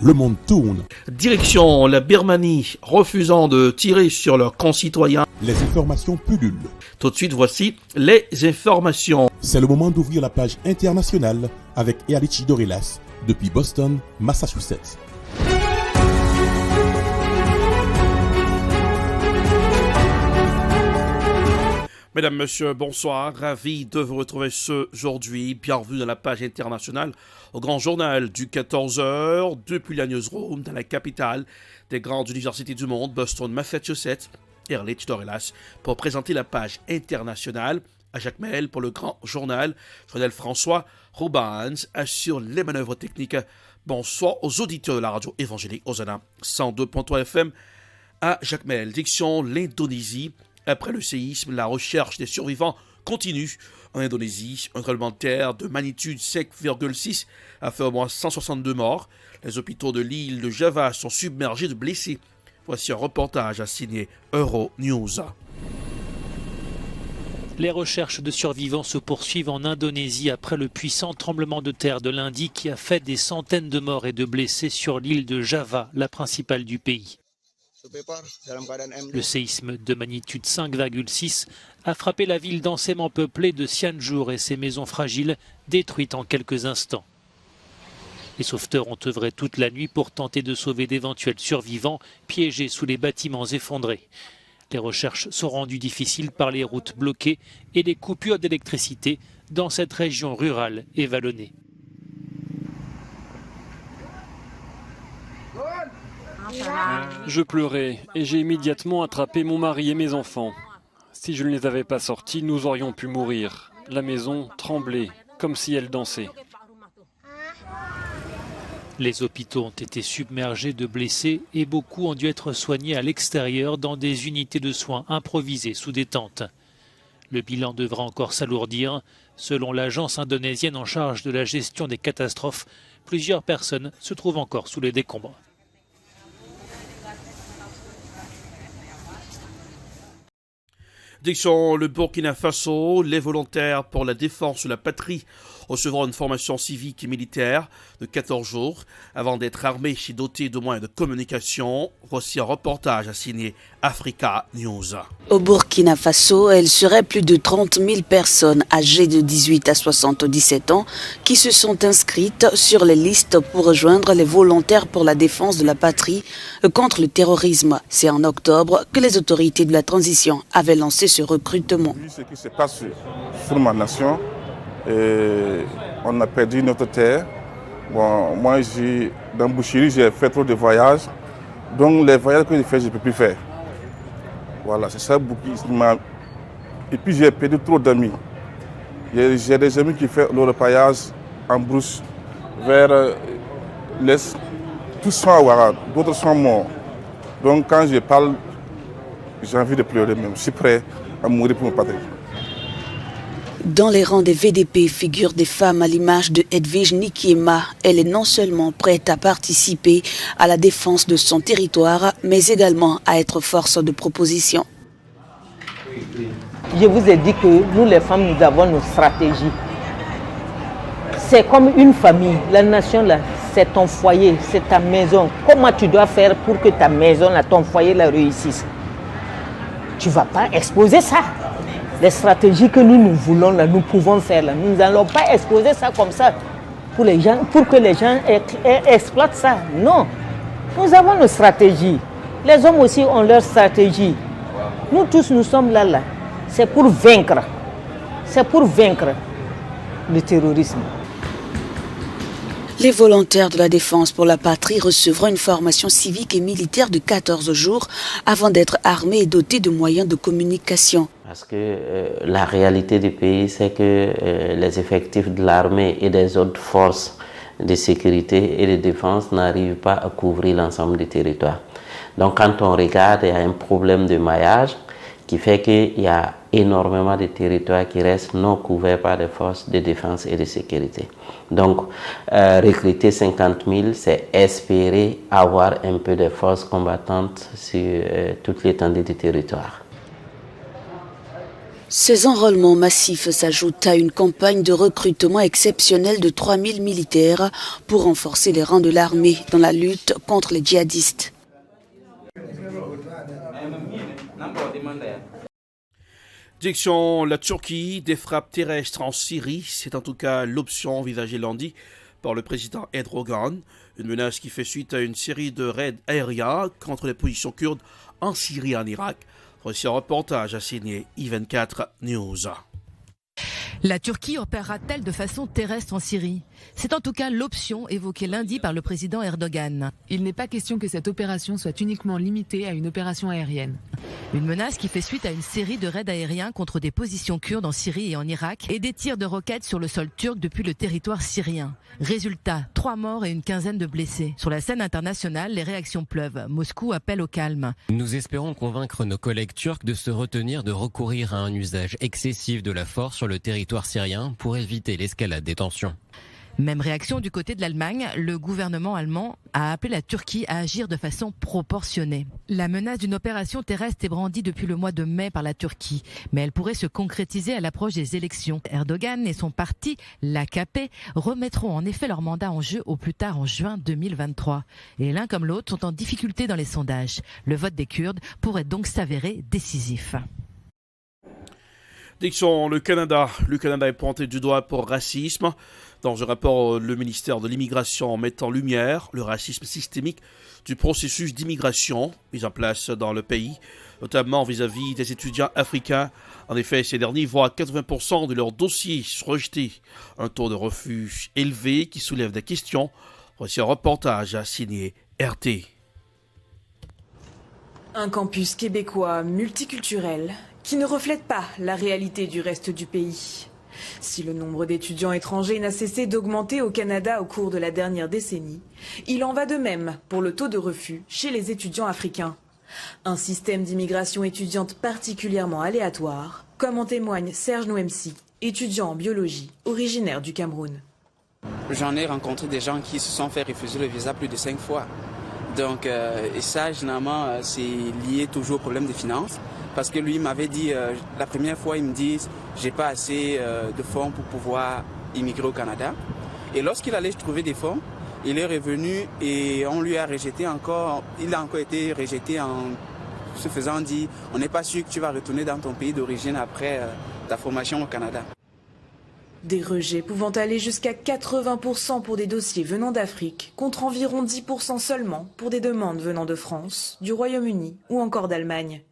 le monde tourne. Direction la Birmanie, refusant de tirer sur leurs concitoyens. Les informations pullulent. Tout de suite, voici les informations. C'est le moment d'ouvrir la page internationale avec Erlichi Dorelas depuis Boston, Massachusetts. Mesdames, Messieurs, bonsoir. Ravi de vous retrouver aujourd'hui. Bienvenue dans la page internationale au grand journal du 14h depuis la newsroom dans la capitale des grandes universités du monde, Boston, Massachusetts. Erlichi Dorelas pour présenter la page internationale. À Jacques Mel pour le grand journal. Journal François Roubans assure les manœuvres techniques. Bonsoir aux auditeurs de la radio évangélique Hosanna 102.3 FM à Jacques Mel. Direction l'Indonésie. Après le séisme, la recherche des survivants continue en Indonésie. Un tremblement de terre de magnitude 5,6 a fait au moins 162 morts. Les hôpitaux de l'île de Java sont submergés de blessés. Voici un reportage à signer Euronews. Les recherches de survivants se poursuivent en Indonésie après le puissant tremblement de terre de lundi qui a fait des centaines de morts et de blessés sur l'île de Java, la principale du pays. Le séisme de magnitude 5,6 a frappé la ville densément peuplée de Cianjur et ses maisons fragiles détruites en quelques instants. Les sauveteurs ont œuvré toute la nuit pour tenter de sauver d'éventuels survivants piégés sous les bâtiments effondrés. Les recherches sont rendues difficiles par les routes bloquées et les coupures d'électricité dans cette région rurale et vallonnée. Je pleurais et j'ai immédiatement attrapé mon mari et mes enfants. Si je ne les avais pas sortis, nous aurions pu mourir. La maison tremblait, comme si elle dansait. Les hôpitaux ont été submergés de blessés et beaucoup ont dû être soignés à l'extérieur dans des unités de soins improvisées sous des tentes. Le bilan devra encore s'alourdir. Selon l'agence indonésienne en charge de la gestion des catastrophes, plusieurs personnes se trouvent encore sous les décombres. Direction le Burkina Faso, les volontaires pour la défense de la patrie recevront une formation civique et militaire de 14 jours avant d'être armés et dotés de moyens de communication. Voici un reportage à signer Africa News. Au Burkina Faso, il serait plus de 30 000 personnes âgées de 18 à 77 ans qui se sont inscrites sur les listes pour rejoindre les volontaires pour la défense de la patrie contre le terrorisme. C'est en octobre que les autorités de la transition avaient lancé ce recrutement. Vu ce qui se passe sur ma nation, on a perdu notre terre. Bon, moi, dans Boucherie, j'ai fait trop de voyages. Donc, les voyages que j'ai fait, je ne peux plus faire. Voilà, c'est ça. Et puis, j'ai perdu trop d'amis. J'ai des amis qui font le repaillage en brousse vers l'est. Tous sont à Ouara, d'autres sont morts. Donc, quand je parle, j'ai envie de pleurer même. Je suis prêt à mourir pour ma patrie. Dans les rangs des VDP figurent des femmes à l'image de Edwige Nikiema. Elle est non seulement prête à participer à la défense de son territoire, mais également à être force de proposition. Je vous ai dit que nous les femmes, nous avons nos stratégies. C'est comme une famille. La nation, là, c'est ton foyer, c'est ta maison. Comment tu dois faire pour que ta maison, là, ton foyer, là, réussisse? Tu ne vas pas exposer ça. Les stratégies que nous voulons, là, nous pouvons faire. Là. Nous n'allons pas exposer ça comme ça pour que les gens exploitent ça. Non. Nous avons nos stratégies. Les hommes aussi ont leurs stratégies. Nous tous, nous sommes là. C'est pour vaincre. C'est pour vaincre le terrorisme. Les volontaires de la défense pour la patrie recevront une formation civique et militaire de 14 jours avant d'être armés et dotés de moyens de communication. Parce que la réalité du pays, c'est que les effectifs de l'armée et des autres forces de sécurité et de défense n'arrivent pas à couvrir l'ensemble du territoire. Donc quand on regarde, il y a un problème de maillage qui fait qu'il y a énormément de territoires qui restent non couverts par les forces de défense et de sécurité. Donc, recruter 50 000, c'est espérer avoir un peu de forces combattantes sur toute l'étendue du territoire. Ces enrôlements massifs s'ajoutent à une campagne de recrutement exceptionnelle de 3000 militaires pour renforcer les rangs de l'armée dans la lutte contre les djihadistes. Direction la Turquie, des frappes terrestres en Syrie, c'est en tout cas l'option envisagée lundi par le président Erdogan. Une menace qui fait suite à une série de raids aériens contre les positions kurdes en Syrie et en Irak. Voici un reportage à signer I24 News. La Turquie opérera-t-elle de façon terrestre en Syrie? C'est en tout cas l'option évoquée lundi par le président Erdogan. Il n'est pas question que cette opération soit uniquement limitée à une opération aérienne. Une menace qui fait suite à une série de raids aériens contre des positions kurdes en Syrie et en Irak et des tirs de roquettes sur le sol turc depuis le territoire syrien. Résultat, 3 morts et une quinzaine de blessés. Sur la scène internationale, les réactions pleuvent. Moscou appelle au calme. Nous espérons convaincre nos collègues turcs de se retenir de recourir à un usage excessif de la force sur le territoire syrien pour éviter l'escalade des tensions. Même réaction du côté de l'Allemagne, le gouvernement allemand a appelé la Turquie à agir de façon proportionnée. La menace d'une opération terrestre est brandie depuis le mois de mai par la Turquie, mais elle pourrait se concrétiser à l'approche des élections. Erdogan et son parti, l'AKP, remettront en effet leur mandat en jeu au plus tard en juin 2023. Et l'un comme l'autre sont en difficulté dans les sondages. Le vote des Kurdes pourrait donc s'avérer décisif. Direction le Canada. Le Canada est pointé du doigt pour racisme. Dans un rapport, le ministère de l'Immigration met en lumière le racisme systémique du processus d'immigration mis en place dans le pays, notamment vis-à-vis des étudiants africains. En effet, ces derniers voient 80% de leurs dossiers rejetés, un taux de refus élevé qui soulève des questions. Voici un reportage à signer RT. Un campus québécois multiculturel qui ne reflète pas la réalité du reste du pays. Si le nombre d'étudiants étrangers n'a cessé d'augmenter au Canada au cours de la dernière décennie, il en va de même pour le taux de refus chez les étudiants africains. Un système d'immigration étudiante particulièrement aléatoire, comme en témoigne Serge Nouemsi, étudiant en biologie, originaire du Cameroun. J'en ai rencontré des gens qui se sont fait refuser le visa plus de 5 fois. Donc, et ça, généralement, c'est lié toujours au problème des finances. Parce que lui m'avait dit, la première fois, il me dit, j'ai pas assez de fonds pour pouvoir immigrer au Canada. Et lorsqu'il allait trouver des fonds, il est revenu et on lui a rejeté encore, il a encore été rejeté en se faisant dire, on n'est pas sûr que tu vas retourner dans ton pays d'origine après ta formation au Canada. Des rejets pouvant aller jusqu'à 80% pour des dossiers venant d'Afrique, contre environ 10% seulement pour des demandes venant de France, du Royaume-Uni ou encore d'Allemagne.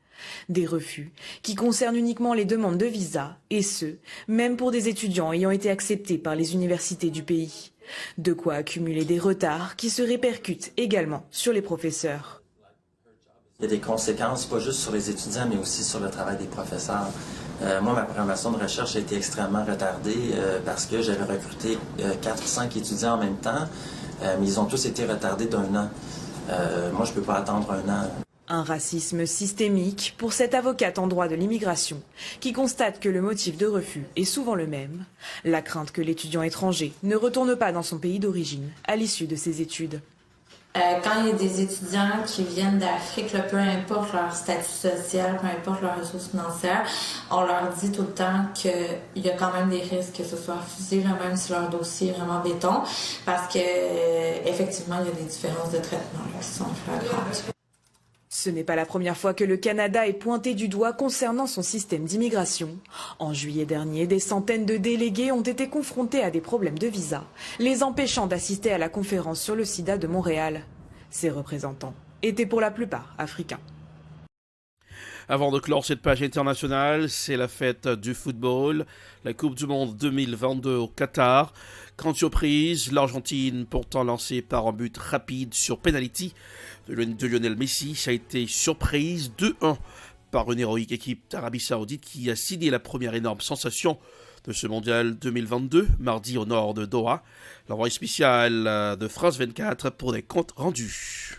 Des refus qui concernent uniquement les demandes de visa, et ce, même pour des étudiants ayant été acceptés par les universités du pays. De quoi accumuler des retards qui se répercutent également sur les professeurs. Il y a des conséquences, pas juste sur les étudiants, mais aussi sur le travail des professeurs. Moi, ma programmation de recherche a été extrêmement retardée parce que j'avais recruté 4 ou 5 étudiants en même temps, mais ils ont tous été retardés d'1 an. Moi, je ne peux pas attendre 1 an. Un racisme systémique pour cette avocate en droit de l'immigration qui constate que le motif de refus est souvent le même, la crainte que l'étudiant étranger ne retourne pas dans son pays d'origine à l'issue de ses études. Quand il y a des étudiants qui viennent d'Afrique, peu importe leur statut social, peu importe leurs ressources financières, on leur dit tout le temps qu'il y a quand même des risques que ce soit refusé, même si leur dossier est vraiment béton, parce que effectivement il y a des différences de traitement qui sont flagrantes. Ce n'est pas la première fois que le Canada est pointé du doigt concernant son système d'immigration. En juillet dernier, des centaines de délégués ont été confrontés à des problèmes de visa, les empêchant d'assister à la conférence sur le sida de Montréal. Ces représentants étaient pour la plupart africains. Avant de clore cette page internationale, c'est la fête du football, la Coupe du Monde 2022 au Qatar. Grande surprise, l'Argentine, pourtant lancée par un but rapide sur penalty de Lionel Messi, a été surprise 2-1 par une héroïque équipe d'Arabie Saoudite qui a signé la première énorme sensation de ce mondial 2022, mardi au nord de Doha. L'envoyé spécial de France 24 pour des comptes rendus.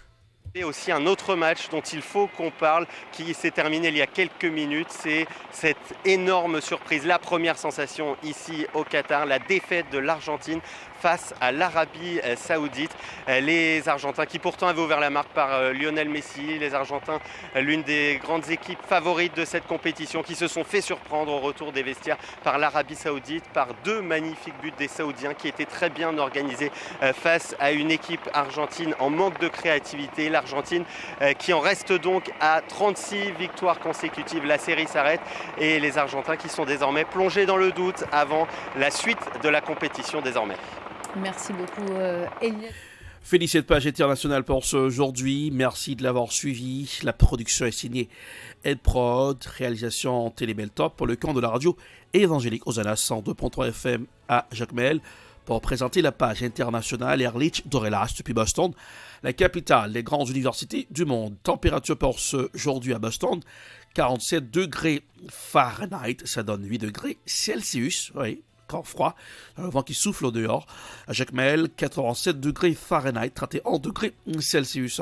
Et aussi un autre match dont il faut qu'on parle, qui s'est terminé il y a quelques minutes, c'est cette énorme surprise, la première sensation ici au Qatar, la défaite de l'Argentine face à l'Arabie Saoudite. Les Argentins qui pourtant avaient ouvert la marque par Lionel Messi, les Argentins, l'une des grandes équipes favorites de cette compétition, qui se sont fait surprendre au retour des vestiaires par l'Arabie Saoudite, par 2 magnifiques buts des Saoudiens qui étaient très bien organisés face à une équipe argentine en manque de créativité. L'Argentine qui en reste donc à 36 victoires consécutives. La série s'arrête et les Argentins qui sont désormais plongés dans le doute avant la suite de la compétition désormais. Merci beaucoup, Elia. Félicité de Page Internationale pour ce aujourd'hui. Merci de l'avoir suivi. La production est signée Ed Prod, réalisation Télébeltop pour le camp de la radio évangélique Hosanna 102.3 FM à Jacmel. Pour présenter la page internationale, Ehrlich Dorelas depuis Boston, la capitale des grandes universités du monde. Température pour ce aujourd'hui à Boston, 47 degrés Fahrenheit, ça donne 8 degrés Celsius, oui, encore froid, le vent qui souffle au dehors. À Jacmel, 87 degrés Fahrenheit, 31 degrés Celsius.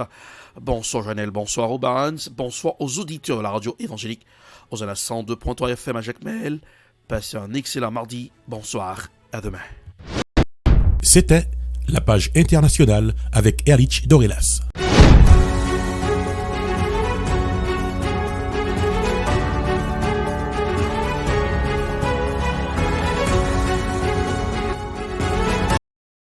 Bonsoir Janelle, bonsoir aux Barnes, bonsoir aux auditeurs de la radio évangélique Hosanna 102.3 FM à Jacmel. Passez un excellent mardi, bonsoir, à demain. C'était la page internationale avec Ehrlich Dorelas.